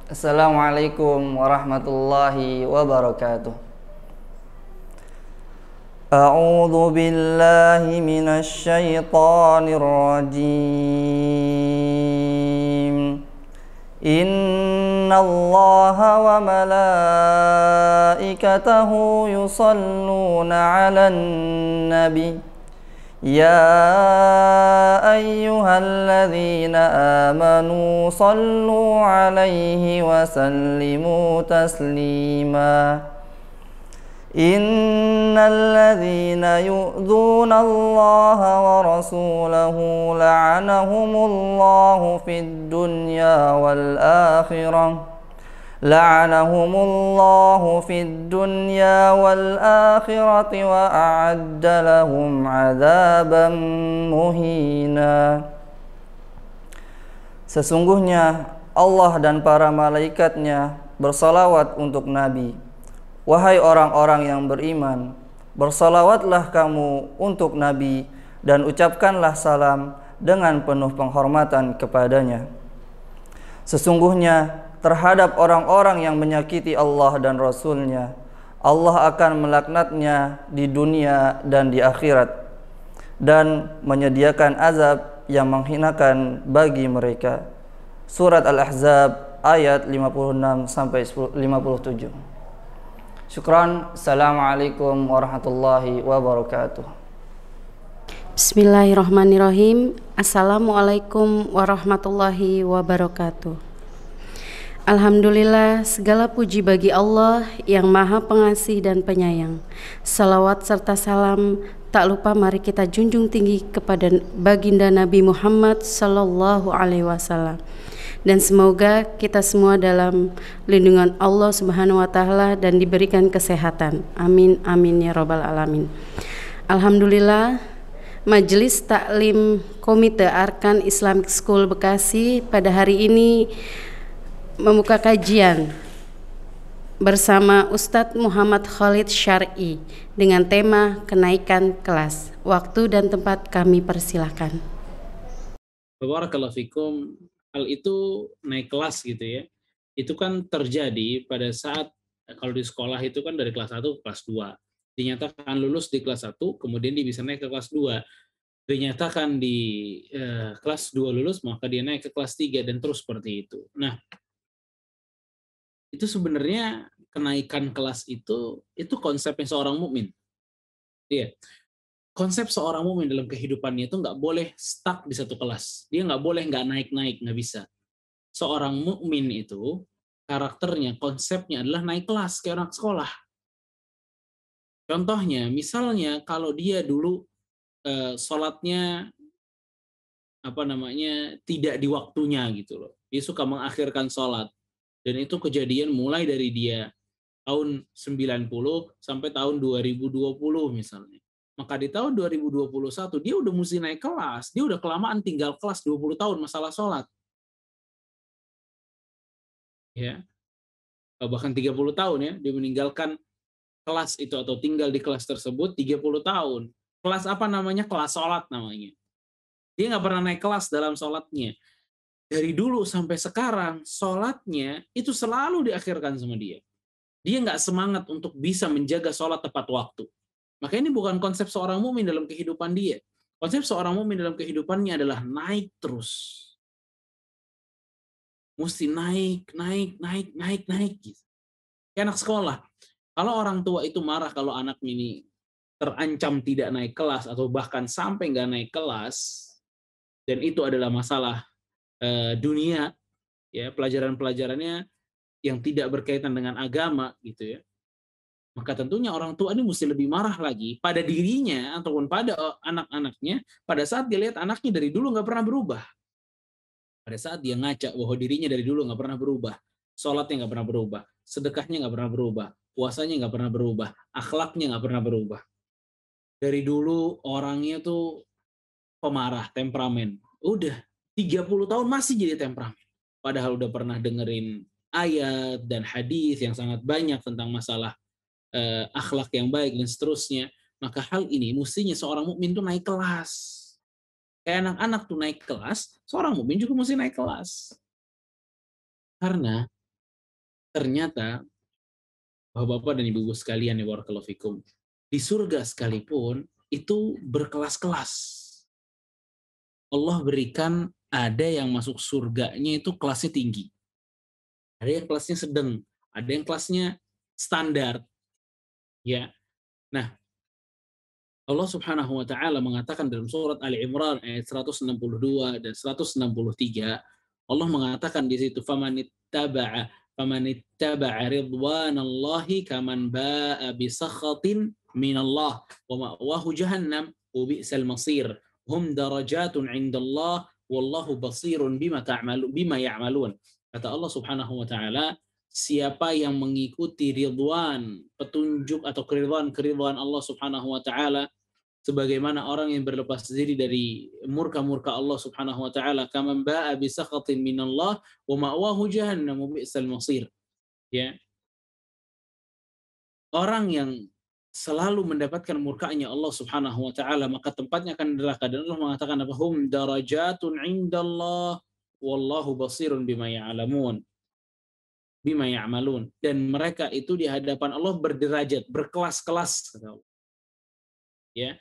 Assalamualaikum warahmatullahi wabarakatuh. A'udzu billahi minasy syaithanir rajim. Innallaha wa malaikatahu yusalluna 'alan nabi. يا أيها الذين آمنوا صلوا عليه وسلموا تسليما إن الذين يؤذون الله ورسوله لعنهم الله في الدنيا والآخرة لعنهم الله في الدنيا والآخرة وأعد لهم عذابا مهينا. Sesungguhnya Allah dan para malaikatnya bersalawat untuk Nabi. Wahai orang-orang yang beriman, bersalawatlah kamu untuk Nabi dan ucapkanlah salam dengan penuh penghormatan kepadanya. Sesungguhnya terhadap orang-orang yang menyakiti Allah dan Rasul-Nya, Allah akan melaknatnya di dunia dan di akhirat dan menyediakan azab yang menghinakan bagi mereka. Surat Al-Ahzab ayat 56 sampai 57. Syukran. Assalamualaikum warahmatullahi wabarakatuh. Bismillahirrahmanirrahim. Assalamualaikum warahmatullahi wabarakatuh. Alhamdulillah, segala puji bagi Allah yang Maha Pengasih dan Penyayang. Salawat serta salam tak lupa mari kita junjung tinggi kepada baginda Nabi Muhammad sallallahu alaihi wasallam. Dan semoga kita semua dalam lindungan Allah Subhanahu wa taala dan diberikan kesehatan. Amin amin ya rabbal alamin. Alhamdulillah, Majelis Taklim Komite Arkan Islamic School Bekasi pada hari ini membuka kajian bersama Ustadz Muhammad Khalid Syar'i dengan tema kenaikan kelas. Waktu dan tempat kami persilahkan. Barakallahu fikum. Hal itu naik kelas gitu ya. Itu kan terjadi pada saat kalau di sekolah itu kan dari kelas 1 ke kelas 2. Dinyatakan lulus di kelas 1, kemudian dia bisa naik ke kelas 2. Dinyatakan di kelas 2 lulus, maka dia naik ke kelas 3 dan terus seperti itu. Nah, itu sebenarnya kenaikan kelas itu konsepnya seorang mukmin. Iya. Konsep seorang mukmin dalam kehidupannya itu nggak boleh stuck di satu kelas. Dia nggak boleh nggak naik-naik, nggak bisa. Seorang mukmin itu karakternya, konsepnya adalah naik kelas kayak anak sekolah. Contohnya, misalnya kalau dia dulu sholatnya tidak di waktunya gitu loh. Dia suka mengakhirkan sholat. Dan itu kejadian mulai dari dia tahun 90 sampai tahun 2020 misalnya. Maka di tahun 2021 dia udah mesti naik kelas. Dia udah kelamaan tinggal kelas 20 tahun masalah sholat. Ya. Bahkan 30 tahun ya, dia meninggalkan kelas itu atau tinggal di kelas tersebut 30 tahun. Kelas apa namanya? Kelas sholat namanya. Dia nggak pernah naik kelas dalam sholatnya. Dari dulu sampai sekarang, sholatnya itu selalu diakhirkan sama dia. Dia nggak semangat untuk bisa menjaga sholat tepat waktu. Maka ini bukan konsep seorang mukmin dalam kehidupan dia. Konsep seorang mukmin dalam kehidupannya adalah naik terus. Mesti naik. Gitu. Kayak anak sekolah. Kalau orang tua itu marah kalau anak ini terancam tidak naik kelas atau bahkan sampai nggak naik kelas, dan itu adalah masalah dunia, ya pelajaran-pelajarannya yang tidak berkaitan dengan agama gitu ya, maka tentunya orang tua ini mesti lebih marah lagi pada dirinya ataupun pada anak-anaknya pada saat dia lihat anaknya dari dulu nggak pernah berubah. Pada saat dia ngaca bahwa dirinya dari dulu nggak pernah berubah, sholatnya nggak pernah berubah, sedekahnya nggak pernah berubah, puasanya nggak pernah berubah, akhlaknya nggak pernah berubah. Dari dulu orangnya tuh pemarah, temperamen. Udah 30 tahun masih jadi temperamen. Padahal udah pernah dengerin ayat dan hadis yang sangat banyak tentang masalah akhlak yang baik dan seterusnya. Maka hal ini mestinya seorang mukmin tuh naik kelas. Kayak anak-anak tuh naik kelas, seorang mukmin juga mesti naik kelas. Karena ternyata Bapak-bapak dan ibu-ibu sekalian ya barakallahu fikum, di surga sekalipun itu berkelas-kelas. Allah berikan ada yang masuk surganya itu kelasnya tinggi. Ada yang kelasnya sedang, ada yang kelasnya standar. Ya. Nah, Allah Subhanahu wa taala mengatakan dalam surat Ali Imran ayat 162 dan 163, Allah mengatakan di situ famanittaba'a ridwanallahi kaman ba'a bi sakhatin minallah wa ma'wahu jahannam wa bi'sal masir hum darajatun 'indallah wallahu basirun bima ya'malun. Kata Allah Subhanahu wa taala, siapa yang mengikuti ridwan, petunjuk atau keridhaan Allah Subhanahu wa taala, sebagaimana orang yang berlepas diri dari murka-murka Allah Subhanahu wa taala, kaman ba'a bi sakhatin minallah wa ma'wahu jahannam wa bi'sal masir. Ya. Orang yang selalu mendapatkan murkanya Allah Subhanahu wa taala, maka tempatnya akan neraka, dan Allah mengatakan apa? Hum darajatun 'indallah wallahu basirun bima ya'lamun. Bima ya'malun, dan mereka itu di hadapan Allah berderajat, berkelas-kelas, kata Allah. Ya.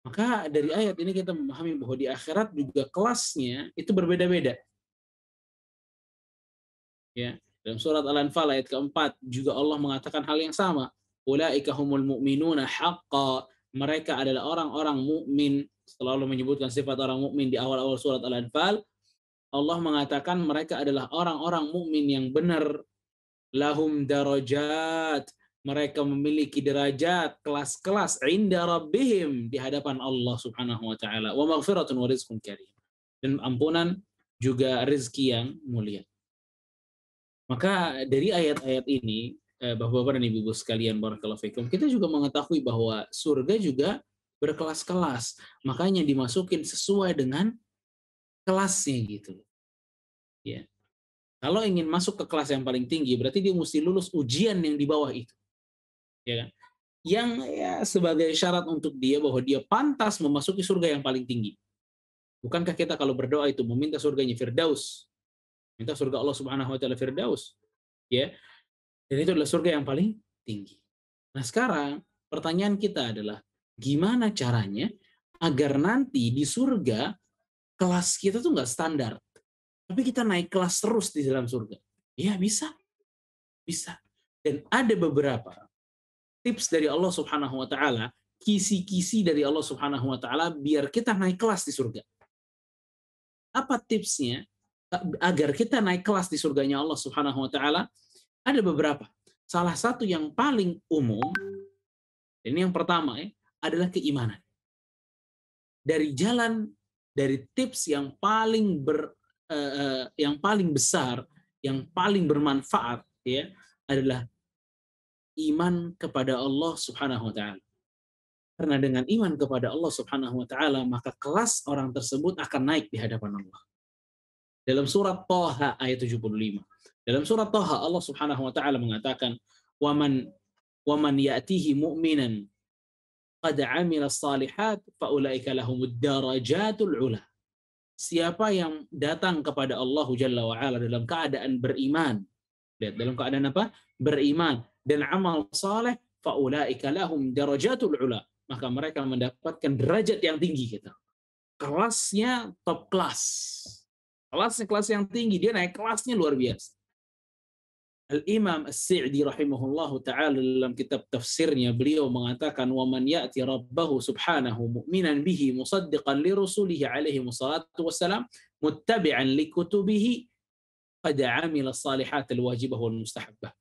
Maka dari ayat ini kita memahami bahwa di akhirat juga kelasnya itu berbeda-beda. Ya, dalam surat Al-Anfal ayat keempat juga Allah mengatakan hal yang sama. Ulaika humul mu'minuna haqqa. Mereka adalah orang-orang mukmin. Setelah Allah menyebutkan sifat orang mukmin di awal-awal surat Al-Anfal, Allah mengatakan mereka adalah orang-orang mukmin yang benar. Lahum darajat. Mereka memiliki derajat, kelas-kelas inda rabbihim, di hadapan Allah Subhanahu wa taala. Wa maghfiratun wa rizqun karim. Dan ampunan juga rezeki yang mulia. Maka dari ayat-ayat ini, Bapak-bapak dan Ibu-ibu sekalian barakallahu fikum, kita juga mengetahui bahwa surga juga berkelas-kelas. Makanya dimasukin sesuai dengan kelasnya gitu. Ya. Kalau ingin masuk ke kelas yang paling tinggi, berarti dia mesti lulus ujian yang di bawah itu. Ya kan? Yang ya sebagai syarat untuk dia bahwa dia pantas memasuki surga yang paling tinggi. Bukankah kita kalau berdoa itu meminta surganya Firdaus, minta surga Allah Subhanahu wa taala Firdaus, ya. Dan itu adalah surga yang paling tinggi. Nah, sekarang pertanyaan kita adalah gimana caranya agar nanti di surga kelas kita tuh nggak standar, tapi kita naik kelas terus di dalam surga. Ya, bisa. Bisa. Dan ada beberapa tips dari Allah Subhanahu wa taala, kisi-kisi dari Allah Subhanahu wa taala biar kita naik kelas di surga. Apa tipsnya agar kita naik kelas di surganya Allah Subhanahu wa taala? Ada beberapa. Salah satu yang paling umum, ini yang pertama ya, adalah keimanan. Dari tips yang paling besar, yang paling bermanfaat ya, adalah iman kepada Allah Subhanahu wa taala. Karena dengan iman kepada Allah Subhanahu wa taala, maka kelas orang tersebut akan naik di hadapan Allah. Dalam surat Thaha ayat 75. Dalam surat Thaha Allah Subhanahu wa taala mengatakan, "Waman ya'tihi mu'minan qad 'amila shalihat fa ulaika lahumud darajatul 'ula." Siapa yang datang kepada Allah Jalla wa Ala dalam keadaan beriman. Lihat, dalam keadaan apa? Beriman dan amal saleh, faulaika lahum darajatul ula, maka mereka mendapatkan derajat yang tinggi kita. Kelasnya top kelas. Kelasnya kelas yang tinggi, dia naik kelasnya luar biasa. Al-Imam As-Sa'di rahimahullahu taala dalam kitab tafsirnya beliau mengatakan, "Wa man ya'ti rabbahu subhanahu mu'minan bihi musaddiqan li rusulihi alaihi wassalatu wassalam muttabi'an li kutubihi qad 'amila as-salihat al-wajibah wal mustahabbah."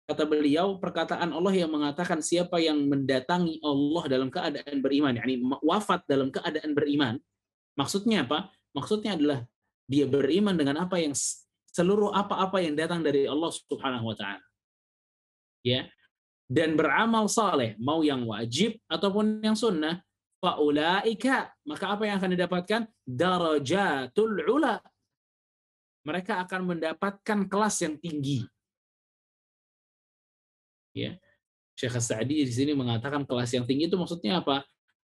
Kata beliau, perkataan Allah yang mengatakan siapa yang mendatangi Allah dalam keadaan beriman, yakni wafat dalam keadaan beriman. Maksudnya apa? Maksudnya adalah dia beriman dengan apa yang seluruh apa-apa yang datang dari Allah Subhanahu wa taala. Ya. Dan beramal saleh, mau yang wajib ataupun yang sunnah, faulaika, maka apa yang akan didapatkan? Darajatul ula. Mereka akan mendapatkan kelas yang tinggi. Ya. Syekh As-Sa'di di sini mengatakan kelas yang tinggi itu maksudnya apa?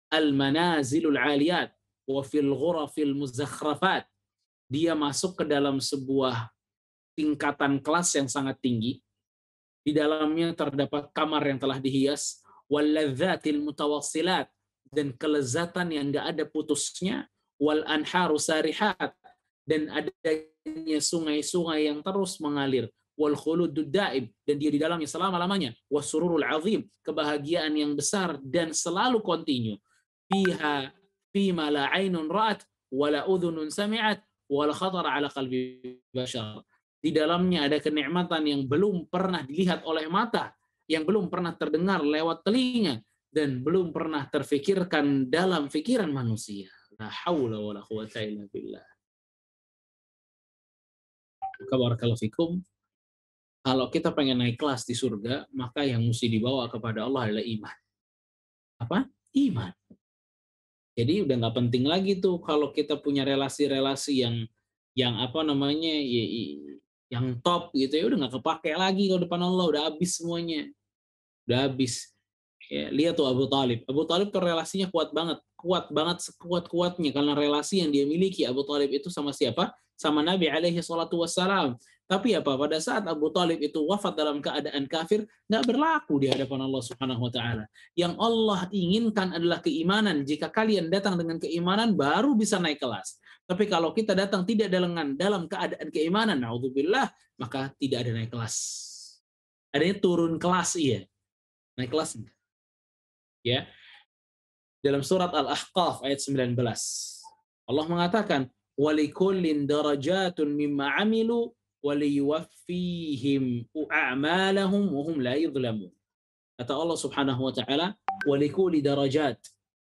Al-manazilul 'aliyat wa fil ghurafil muzakhrafat. Dia masuk ke dalam sebuah tingkatan kelas yang sangat tinggi, Di dalamnya terdapat kamar yang telah dihias, walladzatil mutawassilat, dan kelezatan yang enggak ada putusnya, wal anharu sarihat, dan adanya sungai-sungai yang terus mengalir, wal khuludud daib, dan dia di dalamnya selama-lamanya, wasururul azim, kebahagiaan yang besar dan selalu kontinu. Fiha fima la ainun ra'at wala udhunun sami'at wala khatara ala qalbi bashar. Di dalamnya ada kenikmatan yang belum pernah dilihat oleh mata, yang belum pernah terdengar lewat telinga, dan belum pernah terfikirkan dalam pikiran manusia. La haula wala quwata illa billah. Maka barakallahu fikum, kalau kita pengen naik kelas di surga, maka yang mesti dibawa kepada Allah adalah iman. Apa? Iman. Jadi udah nggak penting lagi tuh kalau kita punya relasi-relasi yang apa namanya yang top gitu ya, udah nggak kepake lagi kalau depan Allah, udah habis semuanya, udah habis. Ya, lihat tuh Abu Talib. Abu Talib tuh relasinya kuat banget sekuat-kuatnya karena relasi yang dia miliki Abu Talib itu sama siapa? Sama Nabi alaihi salatu wassalam. Tapi apa? Pada saat Abu Talib itu wafat dalam keadaan kafir, nggak berlaku di hadapan Allah Subhanahu wa taala. Yang Allah inginkan adalah keimanan. Jika kalian datang dengan keimanan baru bisa naik kelas. Tapi kalau kita datang tidak dalam keadaan keimanan, naudzubillah, maka tidak ada naik kelas. Adanya turun kelas, iya. Naik kelas enggak. Ya, dalam surat Al-Ahqaf ayat 19 Allah mengatakan walikullin darajatun mimma amilu waliyuwaffihim a'malahum wa hum la yudhlamun. Kata Allah Subhanahu wa taala, walikulli darajat,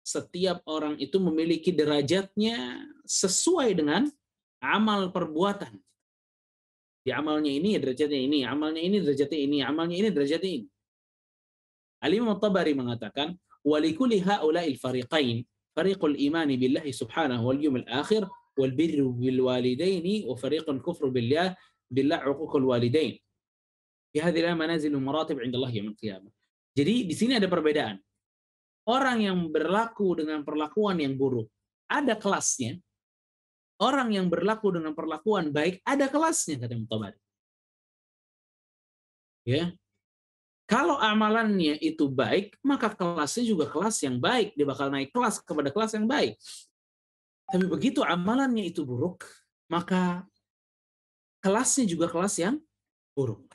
setiap orang itu memiliki derajatnya sesuai dengan amal perbuatan. Di amalnya ini derajatnya ini, amalnya ini derajatnya ini, amalnya ini derajatnya ini. Al-Imam At-Tabari mengatakan walikuli haula'il fariqain fariqul imani billahi subhanahu wal yawmil akhir wal birru bil walidaini wa fariqun kufru billah uququl walidain. Fi hadhihi manazil maratib 'inda Allah yaumil qiyamah. Jadi di sini ada perbedaan. Orang yang berlaku dengan perlakuan yang buruk ada kelasnya. Orang yang berlaku dengan perlakuan baik ada kelasnya, kata Imam Tabari. Ya. Kalau amalannya itu baik, maka kelasnya juga kelas yang baik. Dia bakal naik kelas kepada kelas yang baik. Tapi begitu amalannya itu buruk, maka kelasnya juga kelas yang buruk.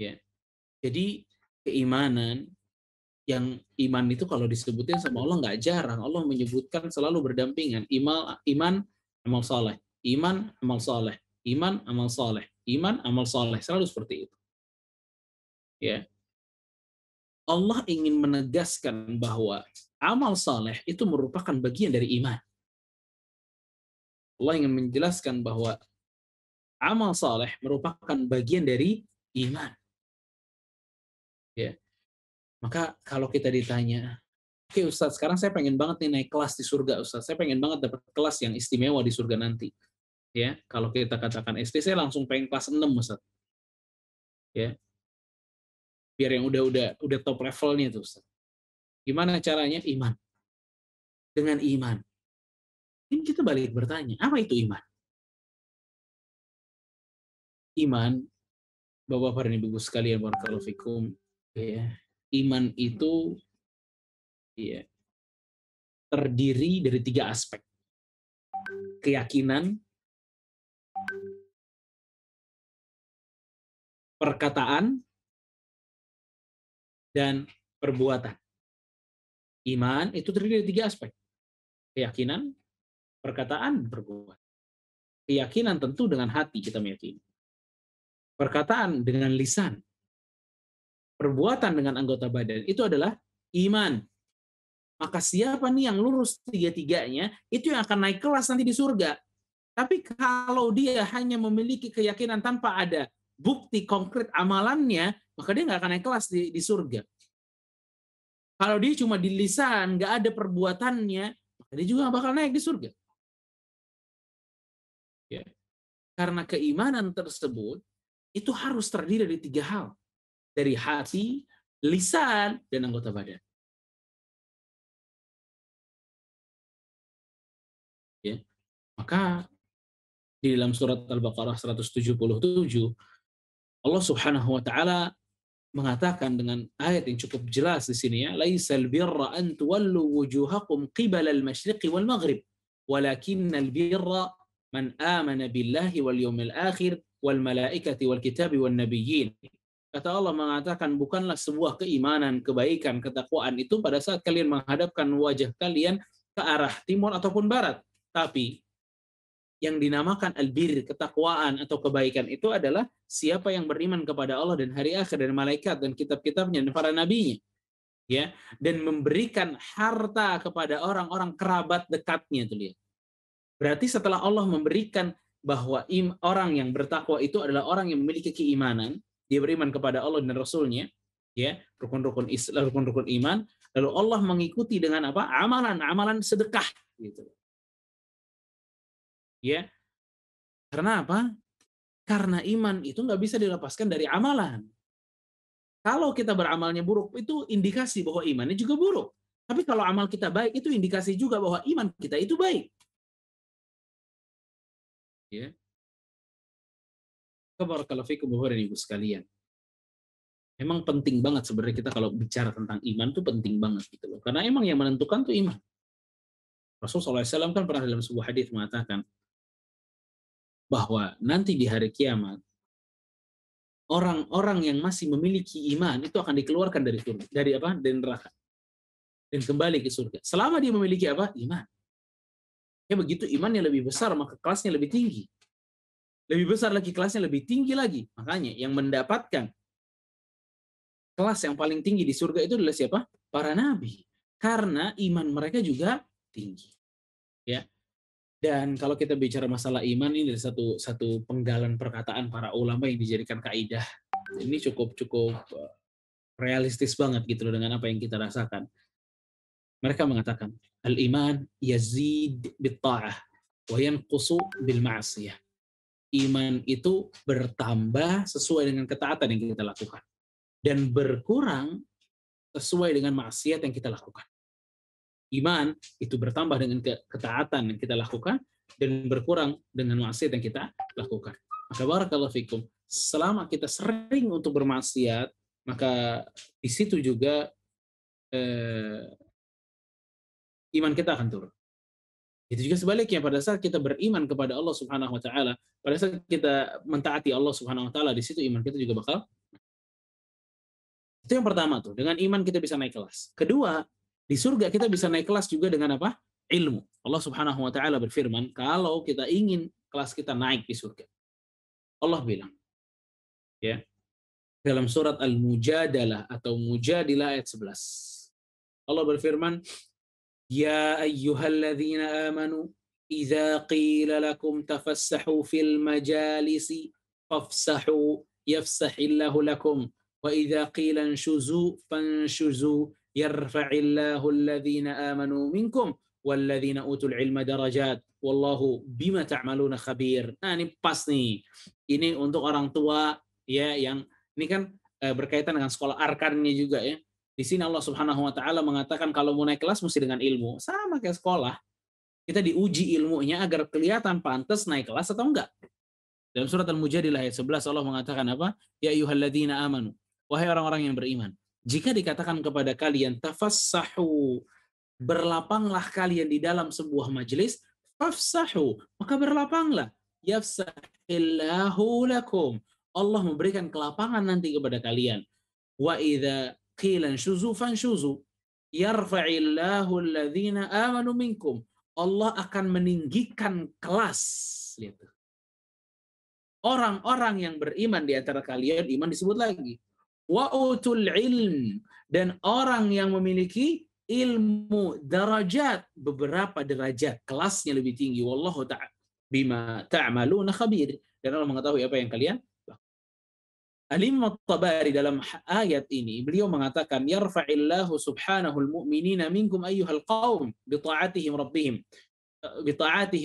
Ya. Jadi keimanan, yang iman itu kalau disebutin sama Allah nggak jarang. Allah menyebutkan selalu berdampingan. Iman, amal soleh. Iman, amal soleh. Iman, amal soleh. Iman, amal soleh. Selalu seperti itu. Ya. Allah ingin menegaskan bahwa amal saleh itu merupakan bagian dari iman. Allah ingin menjelaskan bahwa amal saleh merupakan bagian dari iman. Ya. Maka kalau kita ditanya, oke Ustaz, sekarang saya pengen banget nih naik kelas di surga Ustaz. Saya pengen banget dapat kelas yang istimewa di surga nanti. Ya, kalau kita katakan SD saya langsung pengen kelas 6 Ustaz. Ya. Biar yang udah top levelnya tuh Ustaz. Gimana caranya? Iman. Dengan iman. Ini kita balik bertanya, apa itu iman? Iman, Bapak-bapak dan Ibu sekalian, barakallahu fikum, ya. Iman itu ya terdiri dari 3 aspek. Keyakinan, perkataan, dan perbuatan. Iman itu terdiri dari 3 aspek. Keyakinan, perkataan, perbuatan. Keyakinan tentu dengan hati kita meyakini. Perkataan dengan lisan. Perbuatan dengan anggota badan. Itu adalah iman. Maka siapa nih yang lurus 3-tiganya, itu yang akan naik kelas nanti di surga. Tapi kalau dia hanya memiliki keyakinan tanpa ada bukti konkret amalannya, maka dia nggak akan naik kelas di surga. Kalau dia cuma di lisan, nggak ada perbuatannya, maka dia juga nggak bakal naik di surga. Ya. Karena keimanan tersebut, itu harus terdiri dari 3 hal. Dari hati, lisan, dan anggota badan. Ya. Maka di dalam surat Al-Baqarah 177 Allah Subhanahu wa taala mengatakan dengan ayat yang cukup jelas di sini ya, laisal birra an tuwallu wujuhakum qibala al-masyriqi wal maghrib, walakinnal birra man amana billahi wal yawmil akhir wal malaikati wal kitabi wan nabiyyin. Kata Allah mengatakan bukanlah sebuah keimanan, kebaikan, ketakwaan itu pada saat kalian menghadapkan wajah kalian ke arah timur ataupun barat, tapi yang dinamakan albir, ketakwaan atau kebaikan itu adalah siapa yang beriman kepada Allah dan hari akhir dan malaikat dan kitab-kitabnya dan para nabinya, ya, dan memberikan harta kepada orang-orang kerabat dekatnya itu lihat. Berarti setelah Allah memberikan bahwa orang yang bertakwa itu adalah orang yang memiliki keimanan, dia beriman kepada Allah dan Rasulnya, ya, rukun-rukun Islam, rukun-rukun iman, lalu Allah mengikuti dengan apa? Amalan sedekah gitu. Ya, karena apa? Karena iman itu nggak bisa dilepaskan dari amalan. Kalau kita beramalnya buruk, itu indikasi bahwa imannya juga buruk. Tapi kalau amal kita baik, itu indikasi juga bahwa iman kita itu baik. Ya. Barakallahu fikum Bapak dan Ibu sekalian. Memang penting banget sebenarnya kita kalau bicara tentang iman itu penting banget gitu loh. Karena emang yang menentukan tuh iman. Rasulullah SAW kan pernah dalam sebuah hadis mengatakan bahwa nanti di hari kiamat orang-orang yang masih memiliki iman itu akan dikeluarkan dari surga, dari apa? Dari neraka dan kembali ke surga. Selama dia memiliki apa? Iman. Ya begitu imannya lebih besar maka kelasnya lebih tinggi. Lebih besar lagi kelasnya lebih tinggi lagi. Makanya yang mendapatkan kelas yang paling tinggi di surga itu adalah siapa? Para nabi. Karena iman mereka juga tinggi. Ya. Dan kalau kita bicara masalah iman ini dari satu penggalan perkataan para ulama yang dijadikan kaidah. Ini cukup realistis banget gitu loh dengan apa yang kita rasakan. Mereka mengatakan al-iman yazid bit-ta'ah wa yanqusu bil ma'siyah. Iman itu bertambah sesuai dengan ketaatan yang kita lakukan dan berkurang sesuai dengan maksiat yang kita lakukan. Iman itu bertambah dengan ketaatan yang kita lakukan dan berkurang dengan maksiat yang kita lakukan. Maka barakallahu fikum, selama kita sering untuk bermaksiat, maka di situ juga iman kita akan turun. Itu juga sebaliknya pada saat kita beriman kepada Allah Subhanahu wa taala, pada saat kita mentaati Allah Subhanahu wa taala, di situ iman kita juga bakal. Itu yang pertama tuh, dengan iman kita bisa naik kelas. Kedua, di surga kita bisa naik kelas juga dengan apa? Ilmu. Allah Subhanahu wa taala berfirman, kalau kita ingin kelas kita naik di surga. Allah bilang, ya, dalam surat Al-Mujadalah atau Mujadilah ayat 11. Allah berfirman, "Ya ayyuhalladzina amanu, idza qila lakum tafassahu fil majalisi fafsahu yafsahillahu lakum wa idza qila anshuzu fanshuzu yarfa'illahu alladhina amanu minkum walladzina utul ilma darajat wallahu bima ta'maluna khabir." Nah, ini pas nih. Ini untuk orang tua ya, yang ini kan berkaitan dengan sekolah arkannya juga ya. Di sini Allah Subhanahu wa taala mengatakan kalau mau naik kelas mesti dengan ilmu. Sama kayak sekolah. Kita diuji ilmunya agar kelihatan pantas naik kelas atau enggak. Dalam surat Al-Mujadilah ayat 11 Allah mengatakan apa? Ya ayyuhalladzina amanu. Wahai orang-orang yang beriman, jika dikatakan kepada kalian tafassahu, berlapanglah kalian di dalam sebuah majelis, fafsahu, maka berlapanglah. Yafsahillahu lakum. Allah memberikan kelapangan nanti kepada kalian. Wa idza qila anshuzu fanshuzu yarfa'illahu alladhina amanu minkum. Allah akan meninggikan kelas. Lihat. Orang-orang yang beriman di antara kalian, iman disebut lagi. Wa utul ilm, dan orang yang memiliki ilmu, darajat, beberapa derajat, kelasnya lebih tinggi. Wallahu ta'ala bima ta'maluna khabir. Dan Allah mengetahui apa yang kalian. Al-Imam At-Tabari dalam ayat ini beliau mengatakan yarfa'illahu subhanahu al-mu'minina minkum ayyuhal qaum bita'atihim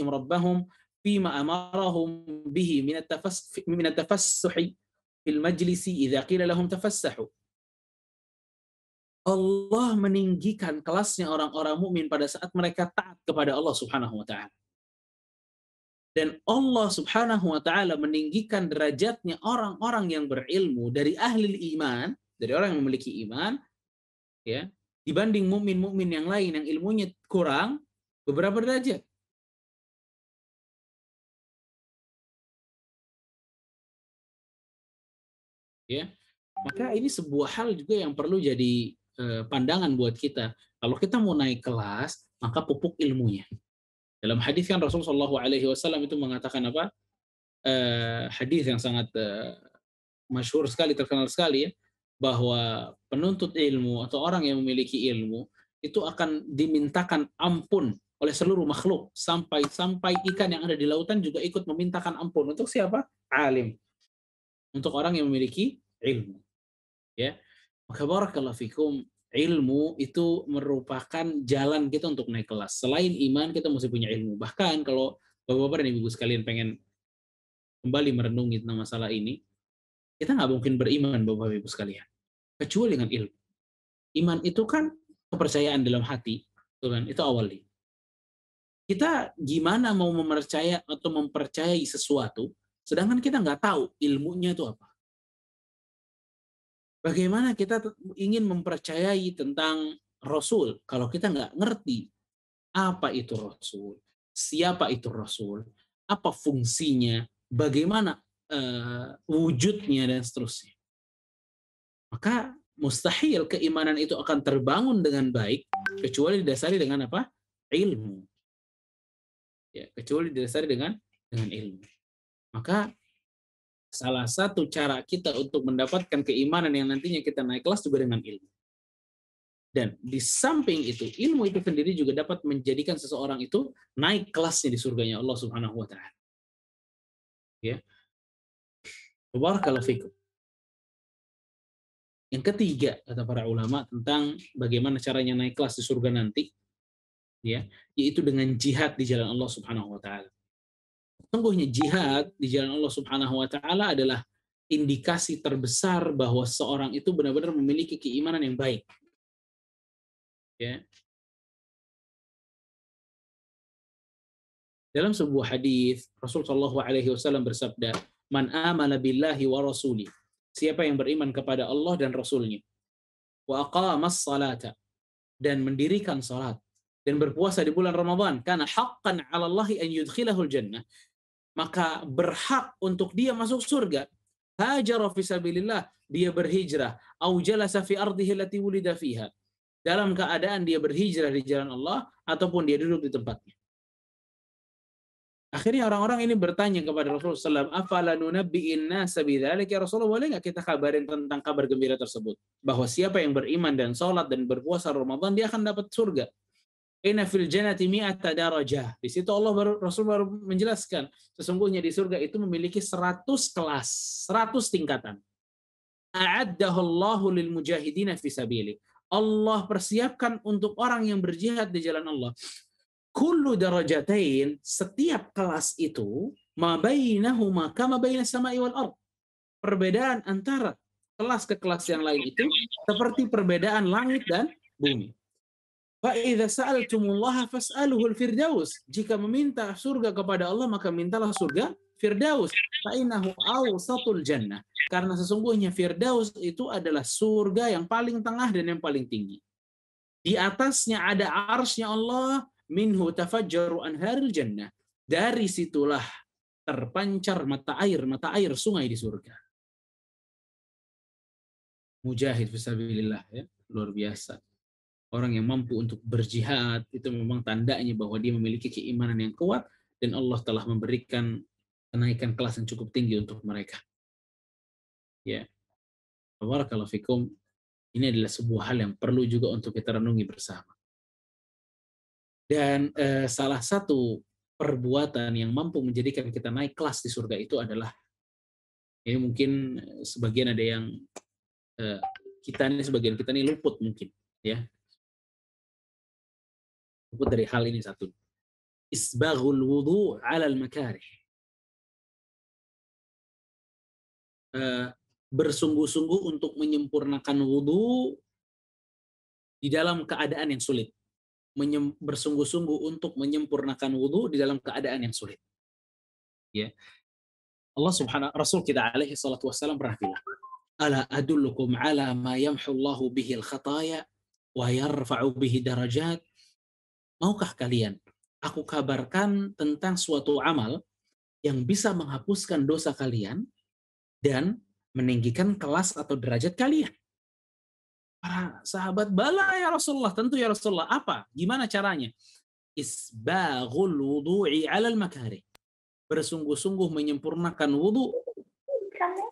rabbahum fima amarahum bihi min at-tafassuhi fil majlisi idza qila lahum tafassahu. Allah meninggikan kelasnya orang-orang mukmin pada saat mereka taat kepada Allah Subhanahu wa taala. Dan Allah Subhanahu wa taala meninggikan derajatnya orang-orang yang berilmu dari ahli iman, dari orang yang memiliki iman, ya, dibanding mukmin-mukmin yang lain yang ilmunya kurang beberapa derajat. Ya. Maka ini sebuah hal juga yang perlu jadi pandangan buat kita. Kalau kita mau naik kelas, maka pupuk ilmunya. Dalam hadis kan Rasulullah SAW itu mengatakan apa? Hadis yang sangat masyhur sekali, terkenal sekali ya, bahwa penuntut ilmu atau orang yang memiliki ilmu itu akan dimintakan ampun oleh seluruh makhluk, sampai ikan yang ada di lautan juga ikut memintakan ampun. Untuk siapa? Alim. Untuk orang yang memiliki ilmu. Ya. Maka barakallahu fikum, ilmu itu merupakan jalan kita untuk naik kelas. Selain iman, kita mesti punya ilmu. Bahkan kalau Bapak-bapak dan Ibu sekalian pengen kembali merenungi tentang masalah ini, kita nggak mungkin beriman, Bapak Ibu sekalian, kecuali dengan ilmu. Iman itu kan kepercayaan dalam hati, kan? Itu awalnya. Kita gimana mau mempercayai sesuatu, sedangkan kita nggak tahu ilmunya itu apa. Bagaimana kita ingin mempercayai tentang Rasul kalau kita nggak ngerti apa itu Rasul, siapa itu Rasul, apa fungsinya, bagaimana wujudnya dan seterusnya. Maka mustahil keimanan itu akan terbangun dengan baik kecuali didasari dengan apa? Ilmu. Ya, kecuali didasari dengan ilmu. Maka salah satu cara kita untuk mendapatkan keimanan yang nantinya kita naik kelas juga dengan ilmu. Dan di samping itu, ilmu itu sendiri juga dapat menjadikan seseorang itu naik kelasnya di surganya Allah Subhanahu wa taala. Ya. Barakallahu fikum. Yang ketiga, kata para ulama tentang bagaimana caranya naik kelas di surga nanti, ya, yaitu dengan jihad di jalan Allah Subhanahu wa taala. Sungguhnya jihad di jalan Allah Subhanahu wa taala adalah indikasi terbesar bahwa seorang itu benar-benar memiliki keimanan yang baik. Ya. Dalam sebuah hadis Rasulullah SAW bersabda, "Man amana billahi wa rasuli." Siapa yang beriman kepada Allah dan Rasulnya, wa aqamas salata, dan mendirikan salat, dan berpuasa di bulan Ramadan, kana haqqan 'ala Allahi an yudkhilahul jannah, maka berhak untuk dia masuk surga. Hajara fi sabilillah, dia berhijrah, au jalasa fi ardihi allati wulida fiha, dalam keadaan dia berhijrah di jalan Allah ataupun dia duduk di tempatnya. Akhirnya orang-orang ini bertanya kepada Rasulullah SAW, afala nunabbi'in nasa bidzalik, ya Rasulullah, boleh nggak kita kabarin tentang kabar gembira tersebut? Bahwa siapa yang beriman dan sholat dan berpuasa Ramadan, dia akan dapat surga. Inna fil jannati mi'ata darajah. Di situ Rasul baru menjelaskan, sesungguhnya di surga itu memiliki 100 kelas, 100 tingkatan. A'addahu Allahu lil mujahidina fi sabili. Allah persiapkan untuk orang yang berjihad di jalan Allah. Kullu darajatain, setiap kelas itu, ma bainahuma kama bainas sama'i wal ard. Perbedaan antara kelas ke kelas yang lain itu seperti perbedaan langit dan bumi. Fa idza sa'altumullaha fas'aluhul firdaus. Jika meminta surga kepada Allah, maka mintalah surga Firdaus. Fa innahu awsatul jannah. Karena sesungguhnya Firdaus itu adalah surga yang paling tengah dan yang paling tinggi. Di atasnya ada arsy-Nya Allah, minhu tafajjaru anharil jannah. Dari situlah terpancar mata air sungai di surga. Mujahid fisabilillah, ya, luar biasa. Orang yang mampu untuk berjihad itu memang tandanya bahwa dia memiliki keimanan yang kuat dan Allah telah memberikan kenaikan kelas yang cukup tinggi untuk mereka. Ya. Barakallahu fikum. Ini adalah sebuah hal yang perlu juga untuk kita renungi bersama. Dan salah satu perbuatan yang mampu menjadikan kita naik kelas di surga itu adalah, ini mungkin sebagian ada yang sebagian kita ini luput mungkin, ya. Luput dari hal ini satu. Isbaghul wudu' 'alal makarih. Bersungguh-sungguh untuk menyempurnakan wudu di dalam keadaan yang sulit. Bersungguh-sungguh untuk menyempurnakan wudu di dalam keadaan yang sulit. Ya. Allah subhanahu Rasul kita alaihi salatu wassalam pernah bilang, "Ala adullukum ala ma yamhu Allahu bihi al-khataya wa yarfa'u bihi darajat?" Maukah kalian aku kabarkan tentang suatu amal yang bisa menghapuskan dosa kalian dan meninggikan kelas atau derajat kalian? Para sahabat, bala ya Rasulullah, tentu ya Rasulullah. Apa? Gimana caranya? Isbaghul wudu'i 'alal makarih. Bersungguh-sungguh menyempurnakan wudu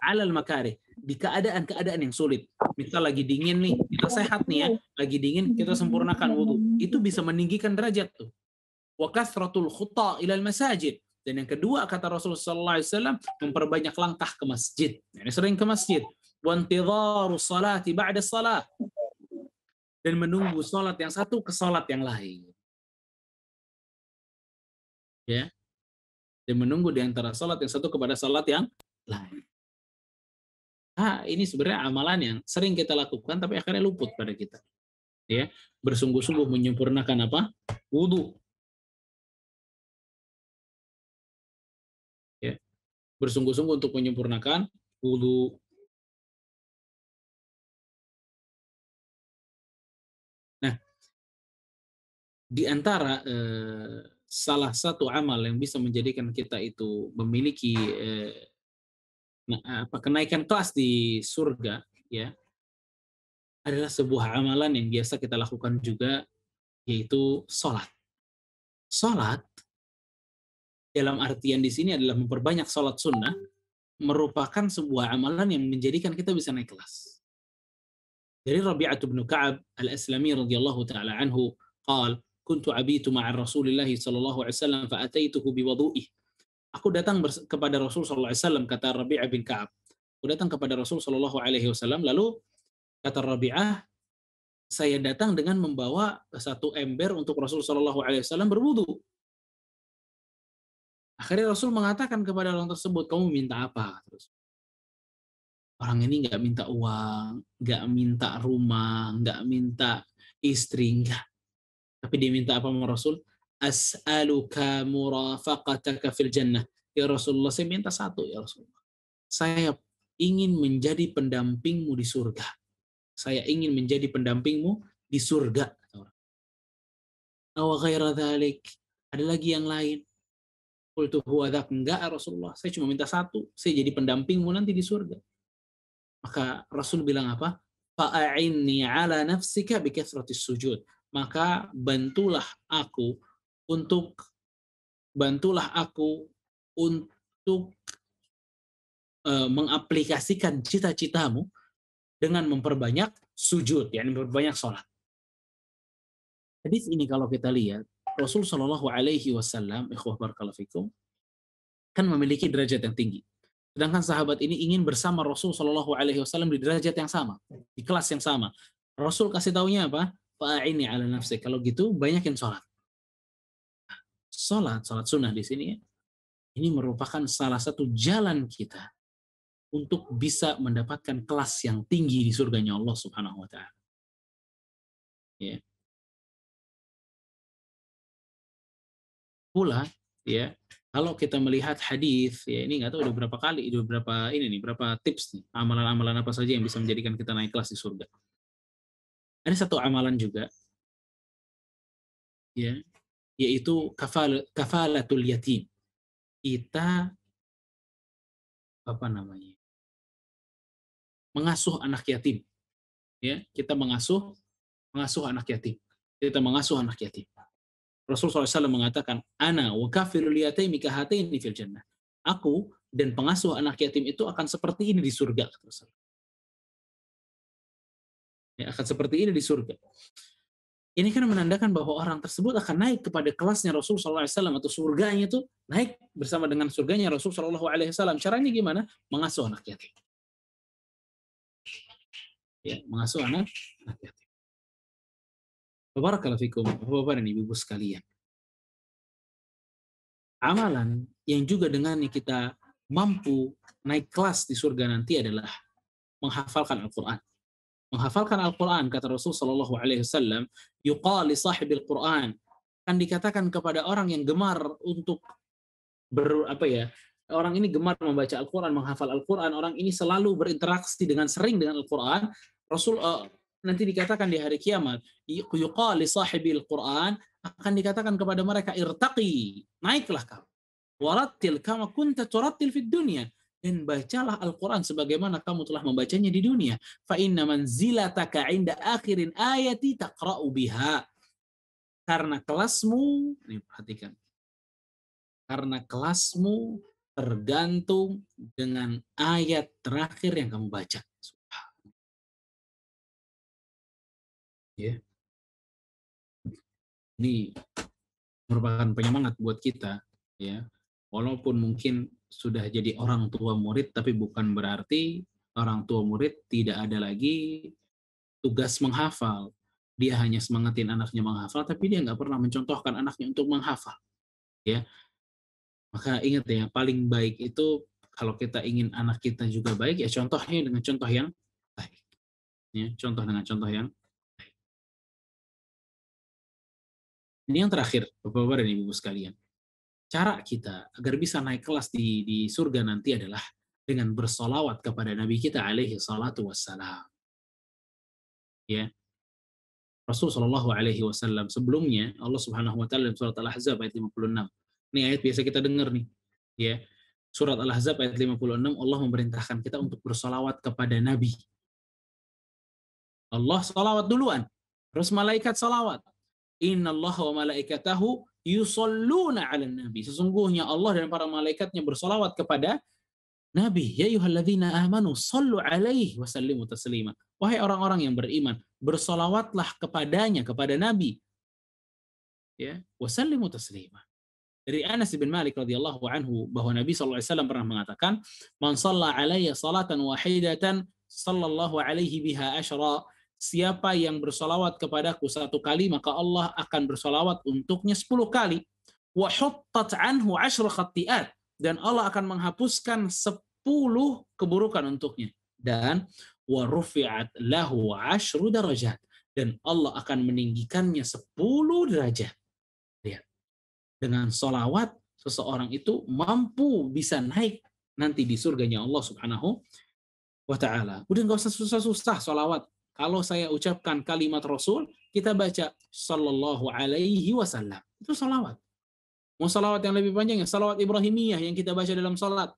'alal makarih, di keadaan-keadaan yang sulit. Misal lagi dingin nih, kita sehat nih ya, lagi dingin kita sempurnakan wudu. Itu bisa meninggikan derajat tuh. Wa kasratul khuta ilal masajid. Dan yang kedua kata Rasulullah sallallahu alaihi wasallam, memperbanyak langkah ke masjid. Yani sering ke masjid. Wa intidharu salati ba'da salat. Dan menunggu salat yang satu ke salat yang lain. Ya. Dan menunggu di antara salat yang satu kepada salat yang lain. Ini sebenarnya amalan yang sering kita lakukan tapi akhirnya luput pada kita. Ya, bersungguh-sungguh menyempurnakan apa? Wudu. Ya, bersungguh-sungguh untuk menyempurnakan wudu. Nah, di antara salah satu amal yang bisa menjadikan kita itu memiliki kenaikan kelas di surga, ya, adalah sebuah amalan yang biasa kita lakukan juga, yaitu sholat. Sholat dalam artian di sini adalah memperbanyak sholat sunnah, merupakan sebuah amalan yang menjadikan kita bisa naik kelas. Dari Rabi'ah bin Ka'ab al-Aslami radhiyallahu taala anhu, qala kuntu abitu ma'a Rasulillah sallallahu alaihi wasallam fa ataituhu bi wudu'ihi. Aku datang kepada Rasul sallallahu alaihi wasallam, kata Rabi'ah bin Ka'ab. Aku datang kepada Rasul sallallahu alaihi wasallam, lalu kata Rabi'ah, saya datang dengan membawa satu ember untuk Rasul sallallahu alaihi wasallam berwudu. Akhirnya Rasul mengatakan kepada orang tersebut, kamu minta apa? Terus orang ini nggak minta uang, nggak minta rumah, nggak minta istri, nggak. Tapi dia minta apa sama Rasul? As'aluka murafaqataka fil jannah. Ya Rasulullah, saya minta satu ya Rasulullah. Saya ingin menjadi pendampingmu di surga. Saya ingin menjadi pendampingmu di surga. Aw ghaira dzalik. Ada lagi yang lain? Qultu huwa dzak. Enggak Rasulullah, saya cuma minta satu. Saya jadi pendampingmu nanti di surga. Maka Rasul bilang apa? Fa'a'inni ala nafsika bi kathratis sujud. Maka bantulah aku untuk mengaplikasikan cita-citamu dengan memperbanyak sujud, yakni memperbanyak sholat. Hadis ini kalau kita lihat, Rasul Shallallahu Alaihi Wasallam, ikhwah barakallahu fikum, kan memiliki derajat yang tinggi. Sedangkan sahabat ini ingin bersama Rasul Shallallahu Alaihi Wasallam di derajat yang sama, di kelas yang sama. Rasul kasih taunya apa? Fa'ini ala nafsi. Kalau gitu banyakin sholat. Sholat sunnah di sini, ini merupakan salah satu jalan kita untuk bisa mendapatkan kelas yang tinggi di surganya Allah Subhanahu wa taala. Ya. Pula, ya, kalau kita melihat hadis, ya ini nggak tahu udah berapa kali, berapa tips nih, amalan-amalan apa saja yang bisa menjadikan kita naik kelas di surga. Ada satu amalan juga, ya, yaitu kafalatul yatim. Kita mengasuh anak yatim. Ya, kita mengasuh anak yatim. Kita mengasuh anak yatim. Rasulullah SAW mengatakan, Ana wa kafirul yatimi kahataini fil jannah. Aku dan pengasuh anak yatim itu akan seperti ini di surga. Ya, akan seperti ini di surga. Ini kan menandakan bahwa orang tersebut akan naik kepada kelasnya Rasulullah SAW atau surganya itu naik bersama dengan surganya Rasulullah SAW. Caranya gimana? Mengasuh anak yatim. Ya, mengasuh anak yatim. Barakallahu fikum, Bapak dan Ibu sekalian. Amalan yang juga dengannya kita mampu naik kelas di surga nanti adalah menghafalkan Al-Quran. Menghafalkan Al-Quran, kata Rasul sallallahu alaihi wasallam, yuqal li sahibil Quran, kan dikatakan kepada orang yang gemar untuk orang ini gemar membaca Al-Quran, menghafal Al-Quran, orang ini selalu berinteraksi sering dengan Al-Quran, Rasul nanti dikatakan di hari kiamat, yuqal li sahibil Quran, akan dikatakan kepada mereka, irtaqi, naiklah kamu, warattil kama kunta turattil fid dunya, dan bacalah Al-Quran sebagaimana kamu telah membacanya di dunia. Fa inna manzilataka inda akhirin ayati taqra'u biha. Karena kelasmu, ini perhatikan, karena kelasmu tergantung dengan ayat terakhir yang kamu baca. Ya. Ini merupakan penyemangat buat kita, ya. Walaupun mungkin sudah jadi orang tua murid, tapi bukan berarti orang tua murid tidak ada lagi tugas menghafal. Dia hanya semangatin anaknya menghafal, tapi dia nggak pernah mencontohkan anaknya untuk menghafal. Ya. Maka ingat ya, paling baik itu kalau kita ingin anak kita juga baik, ya contohnya dengan contoh yang baik. Ya, contoh dengan contoh yang baik. Ini yang terakhir, Bapak-Bapak dan Ibu sekalian. Cara kita agar bisa naik kelas di surga nanti adalah dengan bersolawat kepada Nabi kita alaihi salatu wassalam. Ya. Rasul sallallahu alaihi wasallam sebelumnya, Allah Subhanahu wa taala dalam surat Al-Ahzab ayat 56. Ini ayat biasa kita dengar nih. Ya. Surat Al-Ahzab ayat 56, Allah memerintahkan kita untuk bersolawat kepada Nabi. Allah salawat duluan, terus malaikat salawat. Innallaha wa malaikatahu yusalluna 'alan nabi. Sesungguhnya Allah dan para malaikatnya bersolawat kepada Nabi. Ya ayyuhalladzina amanu sallu 'alaihi wa sallimu taslima. Wahai orang-orang yang beriman, bersolawatlah kepadanya, kepada Nabi. Ya, wa sallimu taslima. Dari Anas bin Malik radhiyallahu anhu bahwa Nabi sallallahu alaihi wasallam pernah mengatakan, "Man shalla 'alayya salatan wahidatan sallallahu alaihi biha asyra." Siapa yang bersolawat kepadaku satu kali, maka Allah akan bersolawat untuknya 10 kali. Wa huttat anhu 10 khati'at, dan Allah akan menghapuskan 10 keburukan untuknya. Dan wa rufi'at lahu 10 darajat, dan Allah akan meninggikannya 10 derajat. Lihat. Dengan solawat, seseorang itu mampu bisa naik nanti di surganya Allah Subhanahu wa ta'ala. Udah nggak usah susah-susah solawat. Kalau saya ucapkan kalimat Rasul, kita baca sallallahu alaihi wasallam. Itu salawat. Mau salawat yang lebih panjang, ya salawat Ibrahimiyah yang kita baca dalam salat.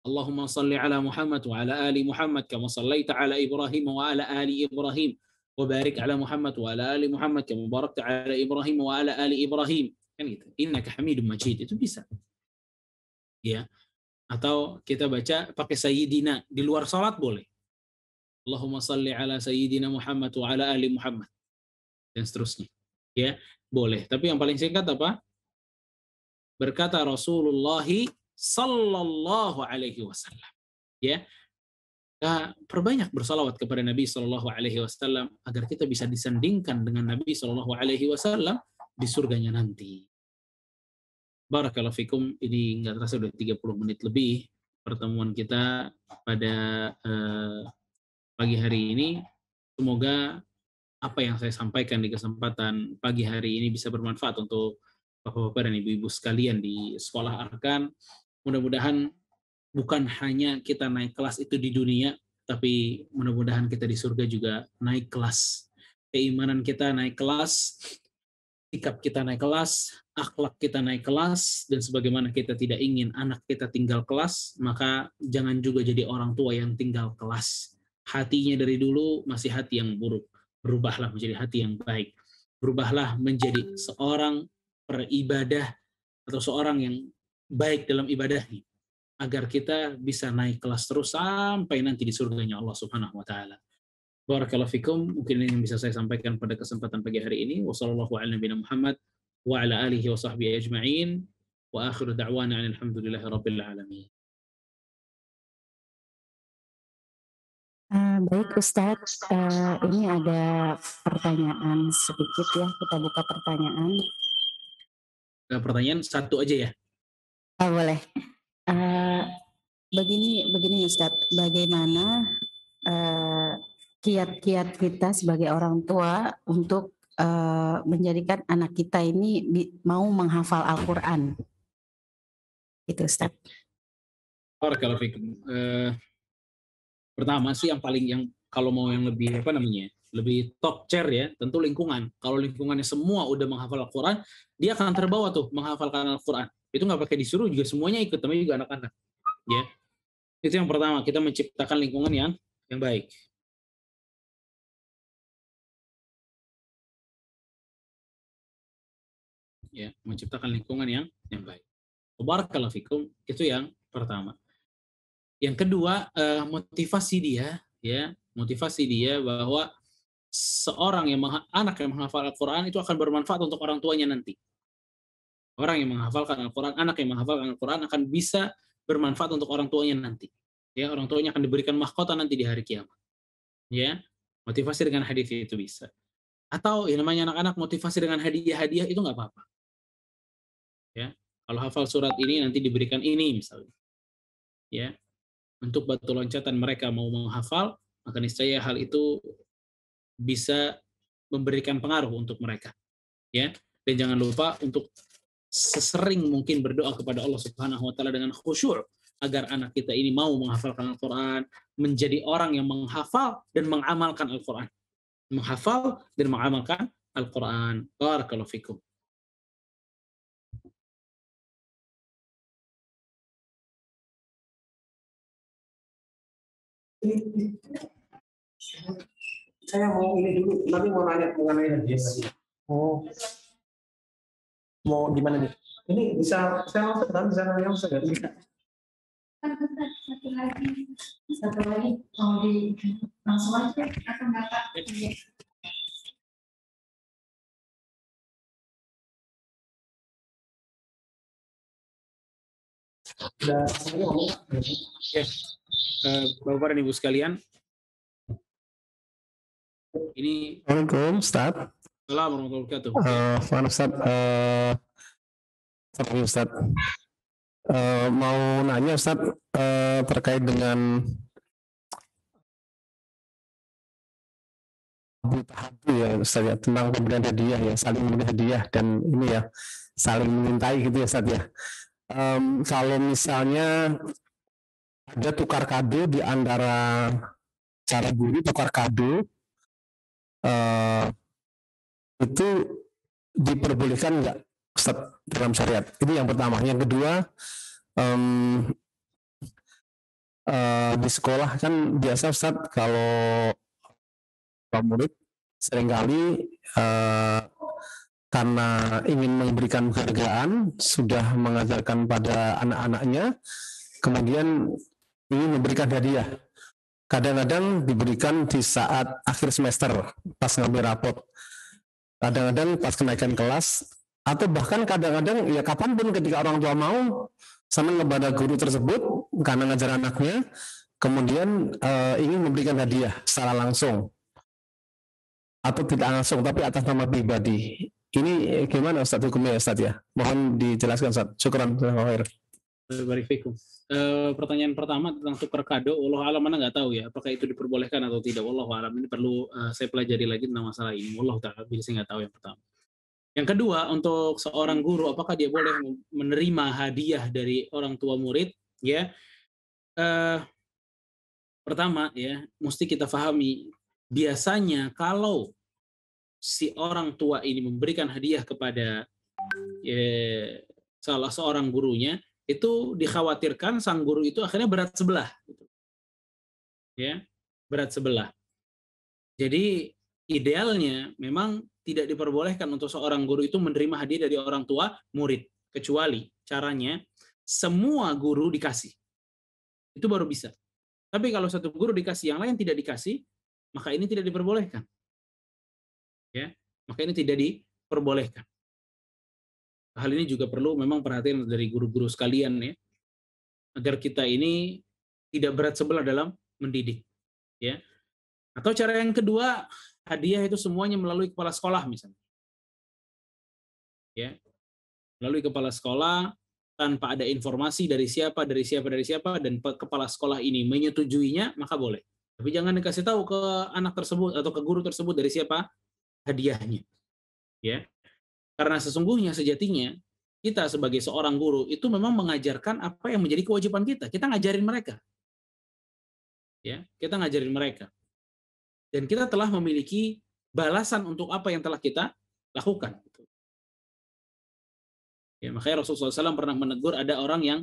Allahumma salli ala Muhammad wa ala ali Muhammad kama sallaita ala Ibrahim wa ala ali Ibrahim wa barik ala Muhammad wa ala ali Muhammad kama barakta ala Ibrahim wa ala ali Ibrahim. Kan gitu. Innaka Hamidum Majid, itu bisa. Ya. Atau kita baca pakai sayyidina di luar salat boleh. Allahumma salli ala sayyidina Muhammad wa ala ali Muhammad, dan seterusnya. Ya, boleh. Tapi yang paling singkat apa? Berkata Rasulullah sallallahu alaihi wasallam. Ya. Nah, perbanyak bersalawat kepada Nabi sallallahu alaihi wasallam agar kita bisa disandingkan dengan Nabi sallallahu alaihi wasallam di surganya nanti. Barakallahu fikum, ini enggak terasa udah 30 menit lebih pertemuan kita pada pagi hari ini. Semoga apa yang saya sampaikan di kesempatan pagi hari ini bisa bermanfaat untuk Bapak-Bapak dan Ibu-Ibu sekalian di Sekolah Arkan. Mudah-mudahan bukan hanya kita naik kelas itu di dunia, tapi mudah-mudahan kita di surga juga naik kelas. Keimanan kita naik kelas, sikap kita naik kelas, akhlak kita naik kelas, dan sebagaimana kita tidak ingin anak kita tinggal kelas, maka jangan juga jadi orang tua yang tinggal kelas. Hatinya dari dulu masih hati yang buruk. Berubahlah menjadi hati yang baik. Berubahlah menjadi seorang peribadah atau seorang yang baik dalam ibadahnya, agar kita bisa naik kelas terus sampai nanti di surganya Allah Subhanahu wa taala. Barakallahu fikum. Mungkin ini yang bisa saya sampaikan pada kesempatan pagi hari ini. Wassallallahu ala nabiyina Muhammad wa ala alihi wa sahbihi ajma'in. Wa akhiru da'wana alhamdulillahi rabbil alamin. Baik Ustadz, ini ada pertanyaan sedikit ya, kita buka pertanyaan. Pertanyaan satu aja ya? Boleh. Begini Ustadz, bagaimana kiat-kiat kita sebagai orang tua untuk menjadikan anak kita ini mau menghafal Al-Quran? Itu Ustaz. Barakallahu fikum. Pertama sih yang kalau mau yang lebih lebih top chair ya, tentu lingkungan. Kalau lingkungannya semua udah menghafal Al-Quran, dia akan terbawa tuh menghafalkan Al-Quran. Itu nggak pakai disuruh juga, semuanya ikut, namanya juga anak-anak. Ya, itu yang pertama, kita menciptakan lingkungan yang baik. Ya, menciptakan lingkungan yang baik. Barakallahu fikum, itu yang pertama. Yang kedua, motivasi dia bahwa anak yang menghafal Al-Quran itu akan bermanfaat untuk orang tuanya nanti. Orang yang menghafalkan Al-Quran, anak yang menghafalkan Al-Quran akan bisa bermanfaat untuk orang tuanya nanti. Ya, orang tuanya akan diberikan mahkota nanti di hari kiamat. Ya, motivasi dengan hadis itu bisa. Atau yang namanya anak-anak motivasi dengan hadiah-hadiah itu nggak apa-apa. Ya, kalau hafal surat ini nanti diberikan ini misalnya. Ya, untuk batu loncatan mereka mau menghafal, maka niscaya hal itu bisa memberikan pengaruh untuk mereka. Ya, dan jangan lupa untuk sesering mungkin berdoa kepada Allah Subhanahu wa taala dengan khusyuk agar anak kita ini mau menghafalkan Al-Qur'an, menjadi orang yang menghafal dan mengamalkan Al-Qur'an. Menghafal dan mengamalkan Al-Qur'an. Barakallahu fikum. Saya mau ini dulu, nanti mau nanya mengenai hadis. Oh, mau gimana nih? Ini bisa saya langsung kan? Bisa nanya langsung nggak? Bisa. Satu lagi mau di langsung aja akan dapat. Bapak dan Ibu sekalian, ini Assalamualaikum, Ustaz. Assalamualaikum warahmatullahi wabarakatuh. Ustaz. Mau nanya Ustaz terkait dengan tahadu ya Ustaz ya, tentang pemberian hadiah ya, saling memberi hadiah dan ini ya saling memintai gitu ya Ustaz ya. Kalau misalnya ada tukar kado di antara cara guru tukar kado, itu diperbolehkan nggak Ustaz dalam syariat? Ini yang pertama. Yang kedua, di sekolah kan biasa Ustaz kalau murid seringkali karena ingin memberikan penghargaan sudah mengajarkan pada anak-anaknya, kemudian ingin memberikan hadiah. Kadang-kadang diberikan di saat akhir semester pas ngambil rapot, kadang-kadang pas kenaikan kelas, atau bahkan kadang-kadang ya kapanpun ketika orang tua mau senang kepada guru tersebut karena ngajar anaknya, kemudian ingin memberikan hadiah secara langsung atau tidak langsung tapi atas nama pribadi. Ini gimana Ustaz hukumnya Ustaz ya? Mohon dijelaskan Ustaz. Syukran. Barakallahu. Pertanyaan pertama tentang tukar kado, wallahu alam, mana nggak tahu ya apakah itu diperbolehkan atau tidak. Wallahu alam, ini perlu saya pelajari lagi tentang masalah ini. Wallahu ta'ala, saya nggak tahu yang pertama. Yang kedua, untuk seorang guru apakah dia boleh menerima hadiah dari orang tua murid? Ya, pertama ya mesti kita pahami, biasanya kalau si orang tua ini memberikan hadiah kepada salah seorang gurunya, itu dikhawatirkan sang guru itu akhirnya berat sebelah. Ya, berat sebelah. Jadi idealnya memang tidak diperbolehkan untuk seorang guru itu menerima hadiah dari orang tua murid, kecuali caranya semua guru dikasih. Itu baru bisa. Tapi kalau satu guru dikasih, yang lain tidak dikasih, maka ini tidak diperbolehkan. Ya, maka ini tidak diperbolehkan. Hal ini juga perlu memang perhatian dari guru-guru sekalian ya, agar kita ini tidak berat sebelah dalam mendidik. Ya. Atau cara yang kedua, hadiah itu semuanya melalui kepala sekolah misalnya. Ya. Melalui kepala sekolah tanpa ada informasi dari siapa, dan kepala sekolah ini menyetujuinya, maka boleh. Tapi jangan dikasih tahu ke anak tersebut atau ke guru tersebut dari siapa hadiahnya. Ya. Karena sesungguhnya sejatinya kita sebagai seorang guru itu memang mengajarkan apa yang menjadi kewajiban kita. Kita ngajarin mereka. Ya, kita ngajarin mereka. Dan kita telah memiliki balasan untuk apa yang telah kita lakukan. Ya, makanya Rasulullah SAW pernah menegur ada orang yang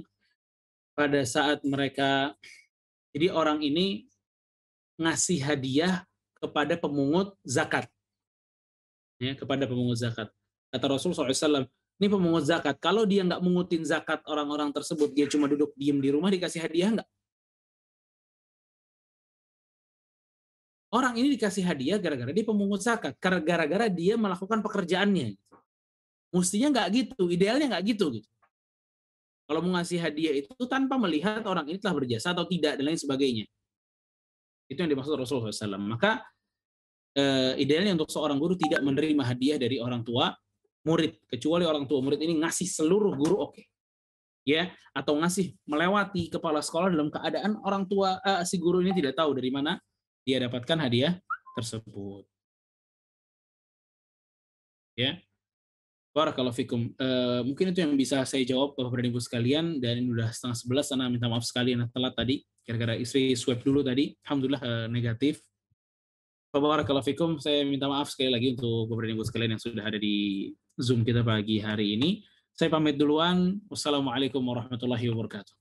pada saat mereka, jadi orang ini ngasih hadiah kepada pemungut zakat. Ya, kepada pemungut zakat. Kata Rasulullah SAW, ini pemungut zakat, kalau dia nggak mungutin zakat orang-orang tersebut, dia cuma duduk diem di rumah, dikasih hadiah nggak? Orang ini dikasih hadiah gara-gara dia pemungut zakat, gara-gara dia melakukan pekerjaannya. Mestinya nggak gitu, idealnya nggak gitu. Kalau mau ngasih hadiah itu tanpa melihat orang ini telah berjasa atau tidak, dan lain sebagainya. Itu yang dimaksud Rasulullah SAW. Maka idealnya untuk seorang guru tidak menerima hadiah dari orang tua murid, kecuali orang tua murid ini ngasih seluruh guru oke. Ya, atau ngasih melewati kepala sekolah dalam keadaan orang tua si guru ini tidak tahu dari mana dia dapatkan hadiah tersebut. Ya. Barakallahu fikum. Mungkin itu yang bisa saya jawab Bapak dan Ibu sekalian, dan ini udah 10:30, sana minta maaf sekali karena telat tadi gara-gara istri swab dulu tadi. Alhamdulillah negatif. Barakallahu fikum. Saya minta maaf sekali lagi untuk Bapak dan Ibu sekalian yang sudah ada di Zoom kita pagi hari ini. Saya pamit duluan. Wassalamualaikum warahmatullahi wabarakatuh.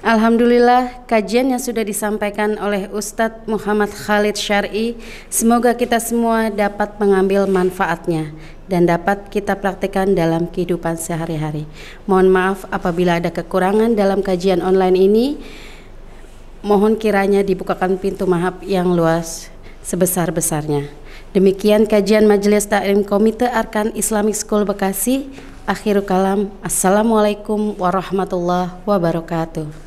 Alhamdulillah, kajian yang sudah disampaikan oleh Ustadz Muhammad Khalid Syar'i, semoga kita semua dapat mengambil manfaatnya dan dapat kita praktikkan dalam kehidupan sehari-hari. Mohon maaf apabila ada kekurangan dalam kajian online ini. Mohon kiranya dibukakan pintu maaf yang luas sebesar-besarnya. Demikian kajian Majelis Taklim Komite Arkan Islamic School Bekasi. Akhirul kalam. Assalamualaikum warahmatullahi wabarakatuh.